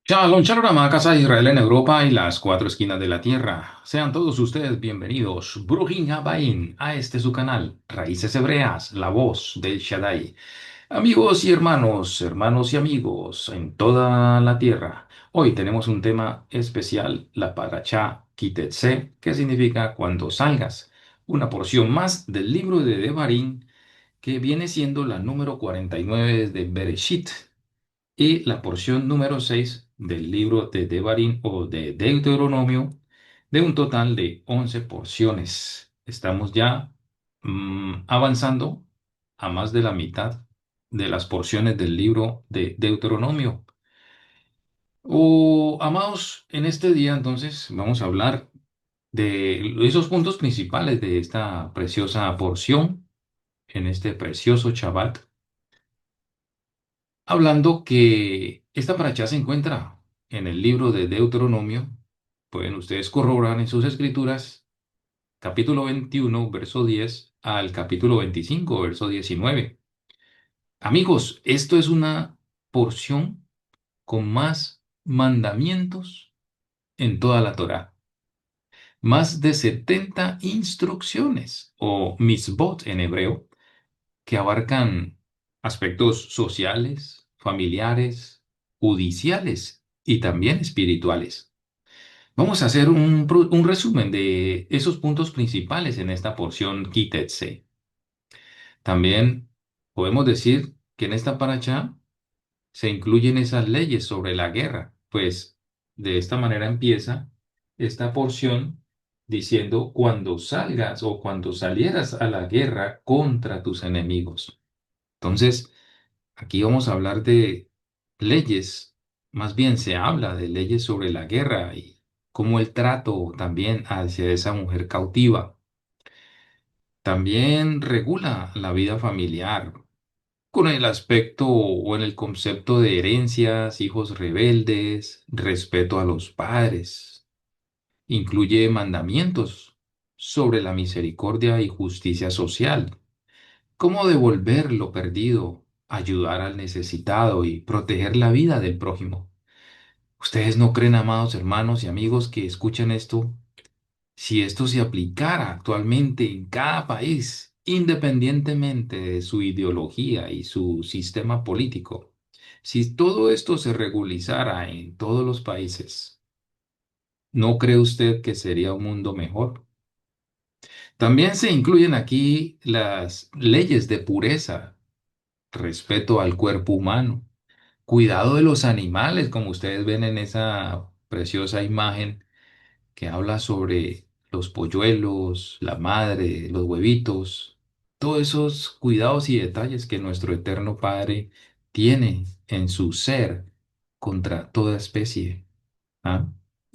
Shalom, shalom, a casa de Israel en Europa y las cuatro esquinas de la tierra. Sean todos ustedes bienvenidos, Brujín Habaín, a este su canal, Raíces Hebreas, la voz del Shaddai. Amigos y hermanos, hermanos y amigos en toda la tierra. Hoy tenemos un tema especial, la Parashá Kitetse, que significa cuando salgas. Una porción más del libro de Devarim, que viene siendo la número 49 de Bereshit y la porción número 6 del libro de Devarim o de Deuteronomio, de un total de 11 porciones. Estamos ya avanzando a más de la mitad de las porciones del libro de Deuteronomio. Amados, en este día entonces vamos a hablar de esos puntos principales de esta preciosa porción, en este precioso Shabbat, hablando que esta paracha se encuentra en el libro de Deuteronomio. Pueden ustedes corroborar en sus escrituras, capítulo 21 verso 10 al capítulo 25 verso 19. Amigos, esto es una porción con más mandamientos en toda la Torá. Más de 70 instrucciones o misbot en hebreo que abarcan aspectos sociales, familiares, judiciales y también espirituales. Vamos a hacer un resumen de esos puntos principales en esta porción Kitetse. También podemos decir que en esta paracha se incluyen esas leyes sobre la guerra, pues de esta manera empieza esta porción diciendo cuando salgas o cuando salieras a la guerra contra tus enemigos. Entonces, aquí vamos a hablar de leyes, más bien se habla de leyes sobre la guerra y cómo el trato también hacia esa mujer cautiva. También regula la vida familiar con el aspecto o en el concepto de herencias, hijos rebeldes, respeto a los padres. Incluye mandamientos sobre la misericordia y justicia social. ¿Cómo devolver lo perdido, ayudar al necesitado y proteger la vida del prójimo? ¿Ustedes no creen, amados hermanos y amigos que escuchan esto? Si esto se aplicara actualmente en cada país, independientemente de su ideología y su sistema político, si todo esto se regulizara en todos los países, ¿no cree usted que sería un mundo mejor? También se incluyen aquí las leyes de pureza, respeto al cuerpo humano, cuidado de los animales, como ustedes ven en esa preciosa imagen que habla sobre los polluelos, la madre, los huevitos, todos esos cuidados y detalles que nuestro eterno Padre tiene en su ser contra toda especie, ¿ah?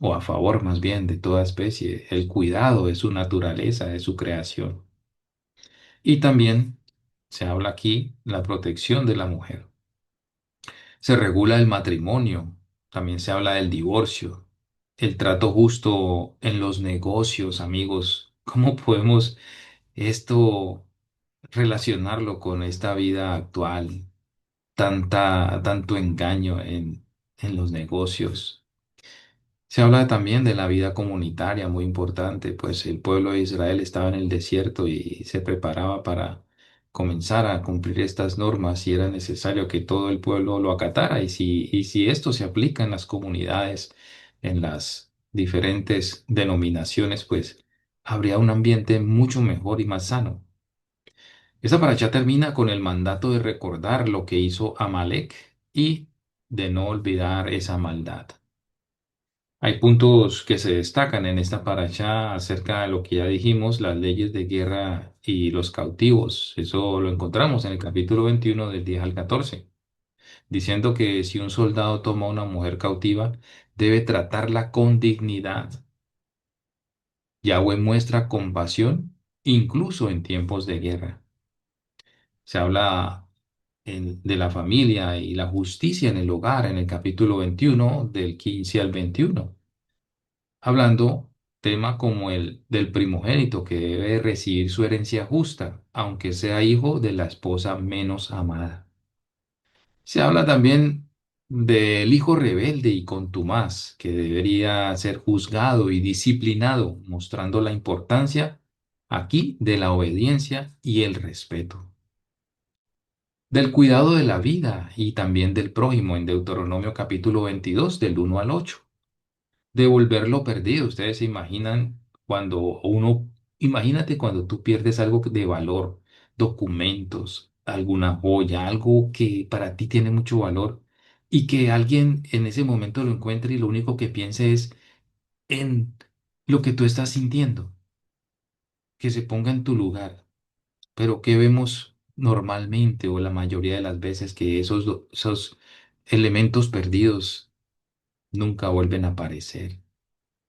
O a favor más bien de toda especie, el cuidado de su naturaleza, de su creación. Y también se habla aquí la protección de la mujer. Se regula el matrimonio, también se habla del divorcio, el trato justo en los negocios, amigos. ¿Cómo podemos esto relacionarlo con esta vida actual? Tanto engaño en los negocios. Se habla también de la vida comunitaria, muy importante, pues el pueblo de Israel estaba en el desierto y se preparaba para comenzar a cumplir estas normas y era necesario que todo el pueblo lo acatara. Y si esto se aplica en las comunidades, en las diferentes denominaciones, pues habría un ambiente mucho mejor y más sano. Esta paracha termina con el mandato de recordar lo que hizo Amalek y de no olvidar esa maldad. Hay puntos que se destacan en esta paracha acerca de lo que ya dijimos, las leyes de guerra y los cautivos. Eso lo encontramos en el capítulo 21 del 10 al 14, diciendo que si un soldado toma a una mujer cautiva, debe tratarla con dignidad. Yahweh muestra compasión incluso en tiempos de guerra. Se habla de la familia y la justicia en el hogar en el capítulo 21 del 15 al 21, hablando tema como el del primogénito que debe recibir su herencia justa, aunque sea hijo de la esposa menos amada. Se habla también del hijo rebelde y contumaz, que debería ser juzgado y disciplinado, mostrando la importancia aquí de la obediencia y el respeto, del cuidado de la vida y también del prójimo en Deuteronomio capítulo 22 del 1 al 8, devolver lo perdido. Ustedes se imaginan cuando uno, imagínate cuando tú pierdes algo de valor, documentos, alguna joya, algo que para ti tiene mucho valor y que alguien en ese momento lo encuentre y lo único que piense es en lo que tú estás sintiendo, que se ponga en tu lugar. Pero ¿qué vemos normalmente o la mayoría de las veces? Que esos elementos perdidos nunca vuelven a aparecer,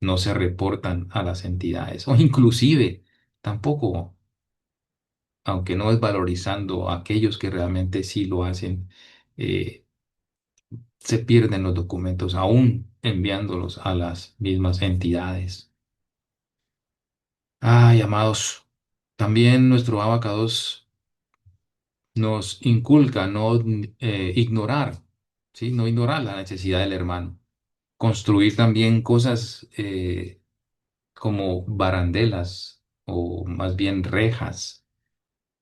no se reportan a las entidades o inclusive tampoco, aunque no es valorizando a aquellos que realmente sí lo hacen, eh, se pierden los documentos aún enviándolos a las mismas entidades. Ay, amados, también nuestro abacados nos inculca no ignorar, ¿sí? No ignorar la necesidad del hermano. Construir también cosas como barandelas o más bien rejas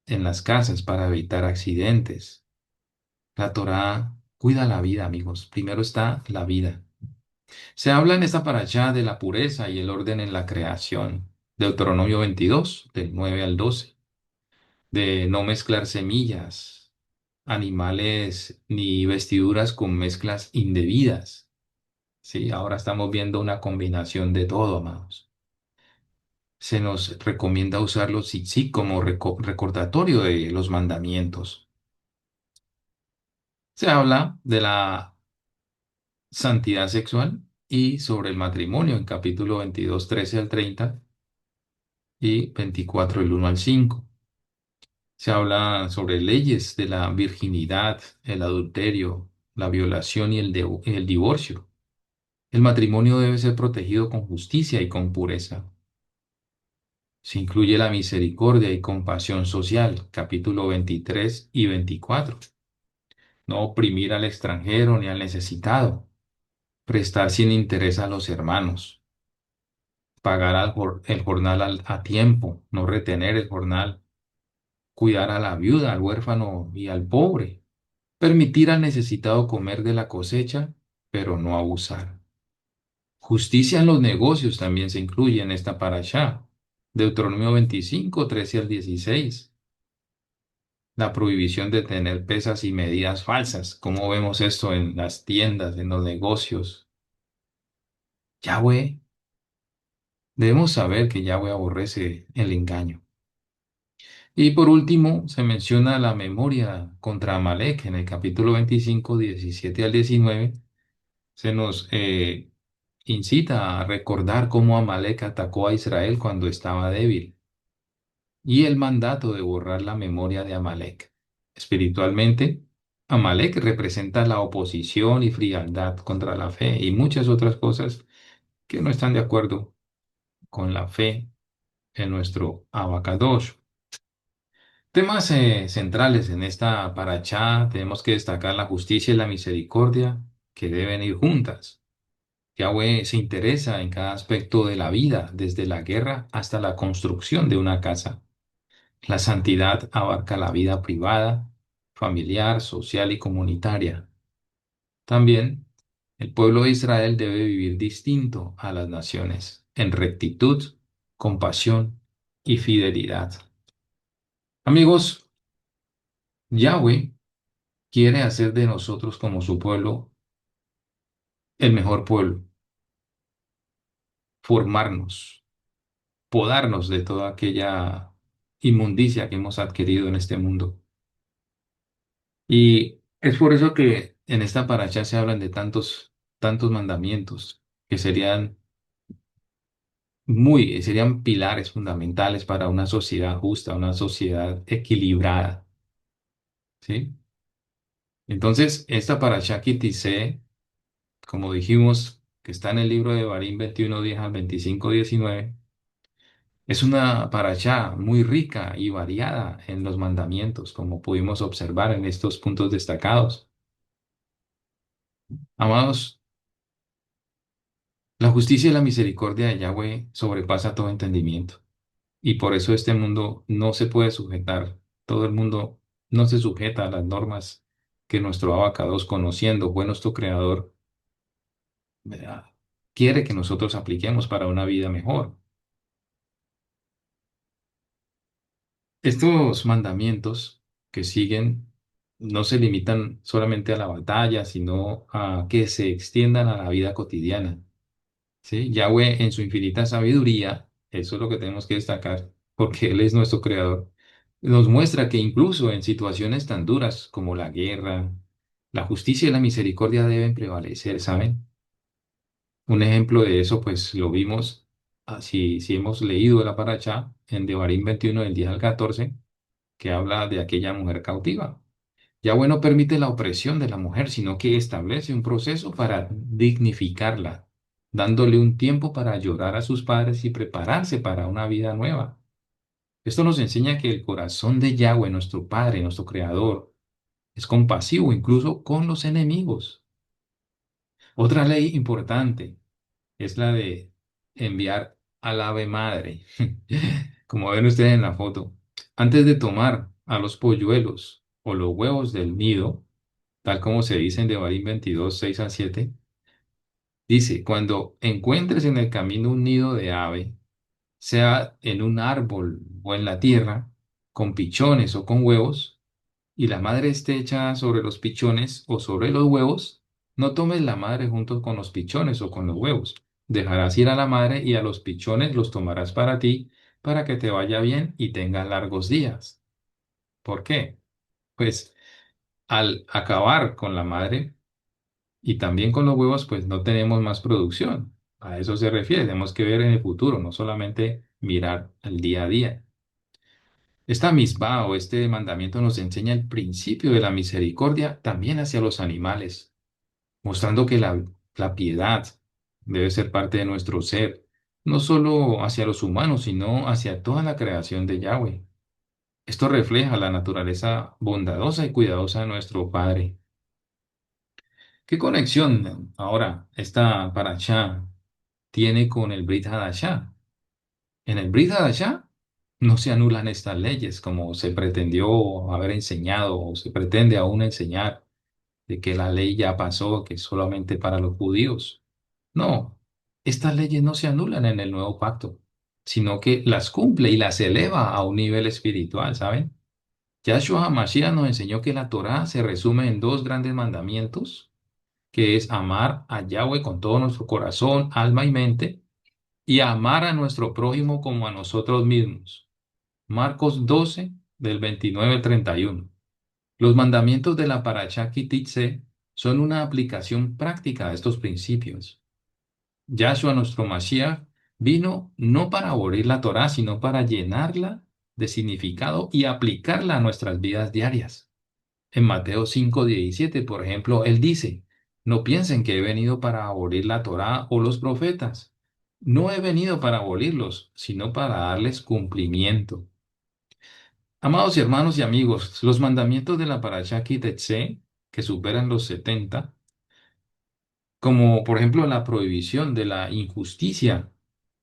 en las casas para evitar accidentes. La Torá cuida la vida, amigos. Primero está la vida. Se habla en esta parashá de la pureza y el orden en la creación. Deuteronomio 22, del 9 al 12, de no mezclar semillas, animales ni vestiduras con mezclas indebidas. Sí, ahora estamos viendo una combinación de todo, amados. Se nos recomienda usarlo sí, sí, como recordatorio de los mandamientos. Se habla de la santidad sexual y sobre el matrimonio en capítulo 22 13 al 30 y 24 el 1 al 5. Se habla sobre leyes de la virginidad, el adulterio, la violación y el divorcio. El matrimonio debe ser protegido con justicia y con pureza. Se incluye la misericordia y compasión social, capítulo 23 y 24. No oprimir al extranjero ni al necesitado. Prestar sin interés a los hermanos. Pagar el jornal a tiempo, no retener el jornal. Cuidar a la viuda, al huérfano y al pobre. Permitir al necesitado comer de la cosecha, pero no abusar. Justicia en los negocios también se incluye en esta parashá. Deuteronomio 25 13 al 16. La prohibición de tener pesas y medidas falsas. ¿Cómo vemos esto en las tiendas, en los negocios? Yahweh, debemos saber que Yahweh aborrece el engaño. Y por último, se menciona la memoria contra Amalek en el capítulo 25 17 al 19. Se nos incita a recordar cómo Amalek atacó a Israel cuando estaba débil y el mandato de borrar la memoria de Amalek. Espiritualmente, Amalek representa la oposición y frialdad contra la fe y muchas otras cosas que no están de acuerdo con la fe en nuestro Abacadosh. Temas centrales en esta parachá tenemos que destacar la justicia y la misericordia que deben ir juntas. Yahweh se interesa en cada aspecto de la vida, desde la guerra hasta la construcción de una casa. La santidad abarca la vida privada, familiar, social y comunitaria. También, el pueblo de Israel debe vivir distinto a las naciones, en rectitud, compasión y fidelidad. Amigos, Yahweh quiere hacer de nosotros como su pueblo el mejor pueblo, formarnos, podarnos de toda aquella inmundicia que hemos adquirido en este mundo. Y es por eso que en esta paracha se hablan de tantos mandamientos que serían pilares fundamentales para una sociedad justa, una sociedad equilibrada, ¿sí? Entonces, esta paracha Kitise, como dijimos, que está en el libro de Barín 21 10 al 25 19, es una paracha muy rica y variada en los mandamientos, como pudimos observar en estos puntos destacados. Amados, la justicia y la misericordia de Yahweh sobrepasa todo entendimiento. Y por eso este mundo no se puede sujetar. Todo el mundo no se sujeta a las normas que nuestro abacados, conociendo, fue nuestro creador, ¿verdad? Quiere que nosotros apliquemos para una vida mejor. Estos mandamientos que siguen no se limitan solamente a la batalla, sino a que se extiendan a la vida cotidiana. ¿Sí? Yahweh en su infinita sabiduría, eso es lo que tenemos que destacar, porque Él es nuestro creador, nos muestra que incluso en situaciones tan duras como la guerra, la justicia y la misericordia deben prevalecer, ¿saben? Un ejemplo de eso, pues lo vimos, si hemos leído la paracha en Devarim 21 del 10 al 14, que habla de aquella mujer cautiva. Yahweh no permite la opresión de la mujer, sino que establece un proceso para dignificarla, dándole un tiempo para llorar a sus padres y prepararse para una vida nueva. Esto nos enseña que el corazón de Yahweh, nuestro Padre, nuestro Creador, es compasivo incluso con los enemigos. Otra ley importante es la de enviar al ave madre. Como ven ustedes en la foto, antes de tomar a los polluelos o los huevos del nido, tal como se dice en Devarim 22, 6 al 7, dice, cuando encuentres en el camino un nido de ave, sea en un árbol o en la tierra, con pichones o con huevos, y la madre esté echada sobre los pichones o sobre los huevos, no tomes la madre junto con los pichones o con los huevos. Dejarás ir a la madre y a los pichones los tomarás para ti, para que te vaya bien y tengas largos días. ¿Por qué? Pues al acabar con la madre, y también con los huevos, pues no tenemos más producción. A eso se refiere. Tenemos que ver en el futuro, no solamente mirar al día a día. Esta misma o este mandamiento nos enseña el principio de la misericordia también hacia los animales, mostrando que la piedad debe ser parte de nuestro ser, no solo hacia los humanos, sino hacia toda la creación de Yahweh. Esto refleja la naturaleza bondadosa y cuidadosa de nuestro Padre. ¿Qué conexión ahora esta paracha tiene con el Brit Hadashah? En el Brit Hadashah no se anulan estas leyes como se pretendió haber enseñado o se pretende aún enseñar de que la ley ya pasó, que es solamente para los judíos. No, estas leyes no se anulan en el nuevo pacto, sino que las cumple y las eleva a un nivel espiritual, ¿saben? Yahshua HaMashiach nos enseñó que la Torá se resume en dos grandes mandamientos, que es amar a Yahweh con todo nuestro corazón, alma y mente, y amar a nuestro prójimo como a nosotros mismos. Marcos 12, del 29 al 31. Los mandamientos de la Parashá Kititze son una aplicación práctica de estos principios. Yahshua, nuestro Mashiach, vino no para abolir la Torá, sino para llenarla de significado y aplicarla a nuestras vidas diarias. En Mateo 5:17, por ejemplo, él dice, no piensen que he venido para abolir la Torá o los profetas. No he venido para abolirlos, sino para darles cumplimiento. Amados hermanos y amigos, los mandamientos de la Parashá Kitetse, que superan los 70, como por ejemplo la prohibición de la injusticia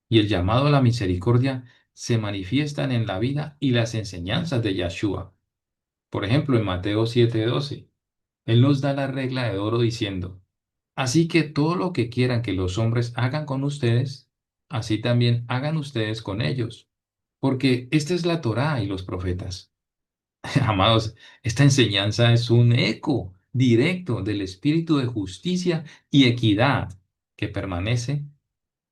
y el llamado a la misericordia, se manifiestan en la vida y las enseñanzas de Yahshua. Por ejemplo, en Mateo 7:12. Él nos da la regla de oro diciendo, así que todo lo que quieran que los hombres hagan con ustedes, así también hagan ustedes con ellos, porque esta es la Torá y los profetas. Amados, esta enseñanza es un eco directo del espíritu de justicia y equidad que permanece,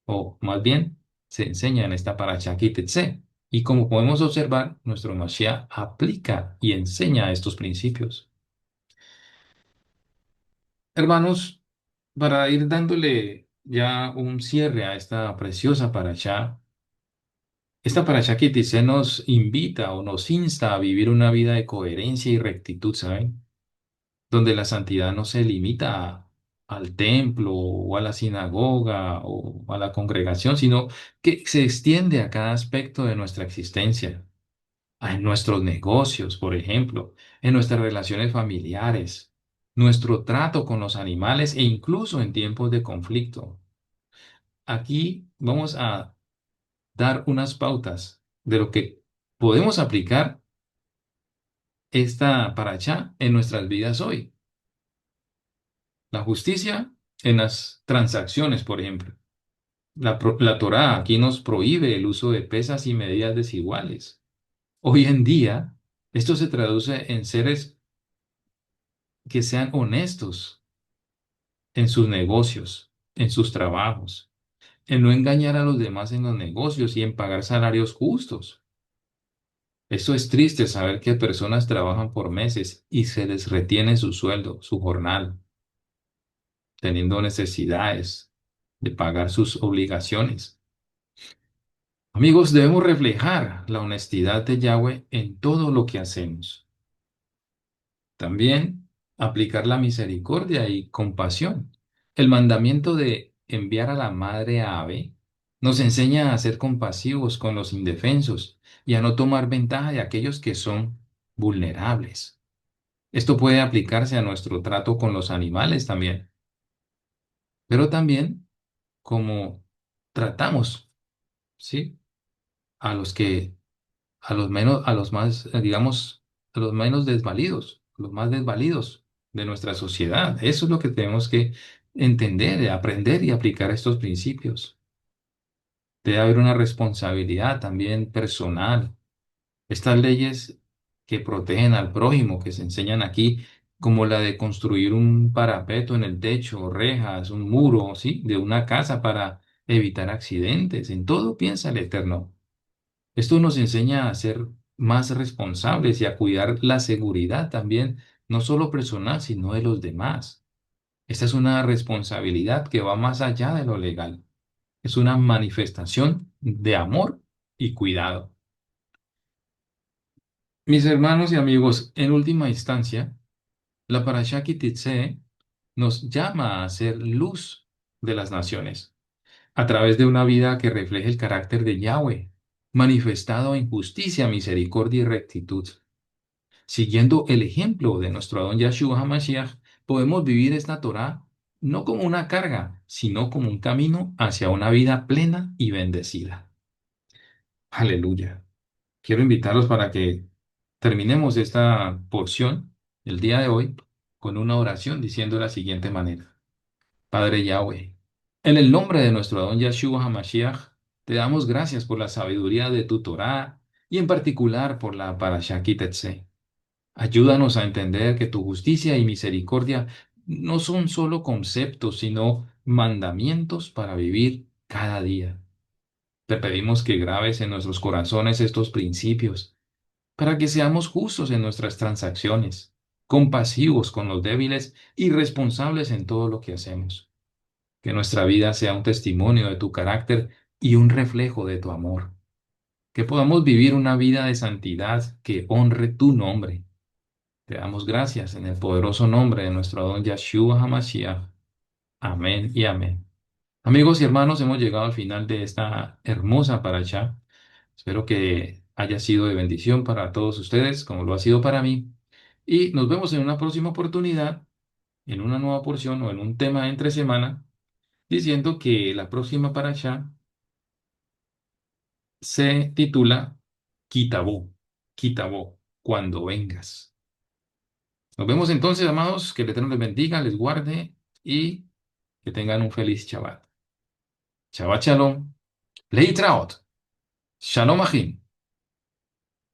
o más bien, se enseña en esta paracha Kitetse. Y como podemos observar, nuestro Mashiach aplica y enseña estos principios. Hermanos, para ir dándole ya un cierre a esta preciosa parashá, esta parashá que dice nos invita o nos insta a vivir una vida de coherencia y rectitud, ¿saben? Donde la santidad no se limita al templo o a la sinagoga o a la congregación, sino que se extiende a cada aspecto de nuestra existencia, en nuestros negocios, por ejemplo, en nuestras relaciones familiares. nuestro trato con los animales e incluso en tiempos de conflicto. Aquí vamos a dar unas pautas de lo que podemos aplicar esta paracha en nuestras vidas hoy. La justicia en las transacciones, por ejemplo. La Torá aquí nos prohíbe el uso de pesas y medidas desiguales. Hoy en día, esto se traduce en seres que sean honestos en sus negocios, en sus trabajos, en no engañar a los demás en los negocios y en pagar salarios justos. Esto es triste saber que personas trabajan por meses y se les retiene su sueldo, su jornal, teniendo necesidades de pagar sus obligaciones. Amigos, debemos reflejar la honestidad de Yahweh en todo lo que hacemos. También aplicar la misericordia y compasión. El mandamiento de enviar a la madre ave nos enseña a ser compasivos con los indefensos y a no tomar ventaja de aquellos que son vulnerables. Esto puede aplicarse a nuestro trato con los animales también, pero también como tratamos, ¿sí? A los que, a los menos, a los más, digamos, a los menos desvalidos, los más desvalidos de nuestra sociedad. Eso es lo que tenemos que entender, aprender y aplicar estos principios. Debe haber una responsabilidad también personal. Estas leyes que protegen al prójimo, que se enseñan aquí, como la de construir un parapeto en el techo, rejas, un muro, ¿sí? De una casa para evitar accidentes. En todo piensa el Eterno. Esto nos enseña a ser más responsables y a cuidar la seguridad también, no solo personal, sino de los demás. Esta es una responsabilidad que va más allá de lo legal. Es una manifestación de amor y cuidado. Mis hermanos y amigos, en última instancia, la Parashá Ki Teitzei nos llama a ser luz de las naciones a través de una vida que refleje el carácter de Yahweh, manifestado en justicia, misericordia y rectitud. Siguiendo el ejemplo de nuestro Adón Yahshua HaMashiach, podemos vivir esta Torá no como una carga, sino como un camino hacia una vida plena y bendecida. Aleluya. Quiero invitarlos para que terminemos esta porción el día de hoy con una oración diciendo de la siguiente manera. Padre Yahweh, en el nombre de nuestro Adón Yahshua HaMashiach, te damos gracias por la sabiduría de tu Torá y en particular por la Parashá Ki Teitzei. Ayúdanos a entender que tu justicia y misericordia no son solo conceptos, sino mandamientos para vivir cada día. Te pedimos que grabes en nuestros corazones estos principios, para que seamos justos en nuestras transacciones, compasivos con los débiles y responsables en todo lo que hacemos. Que nuestra vida sea un testimonio de tu carácter y un reflejo de tu amor. Que podamos vivir una vida de santidad que honre tu nombre. Te damos gracias en el poderoso nombre de nuestro Adón Yahshua HaMashiach. Amén y amén. Amigos y hermanos, hemos llegado al final de esta hermosa parashá. Espero que haya sido de bendición para todos ustedes, como lo ha sido para mí. Y nos vemos en una próxima oportunidad, en una nueva porción o en un tema entre semana, diciendo que la próxima parashá se titula Kitabú, Kitabó, cuando vengas. Nos vemos entonces, amados, que el Eterno les bendiga, les guarde y que tengan un feliz Shabbat. Shabbat Shalom. Leitraot. Shalom Achim.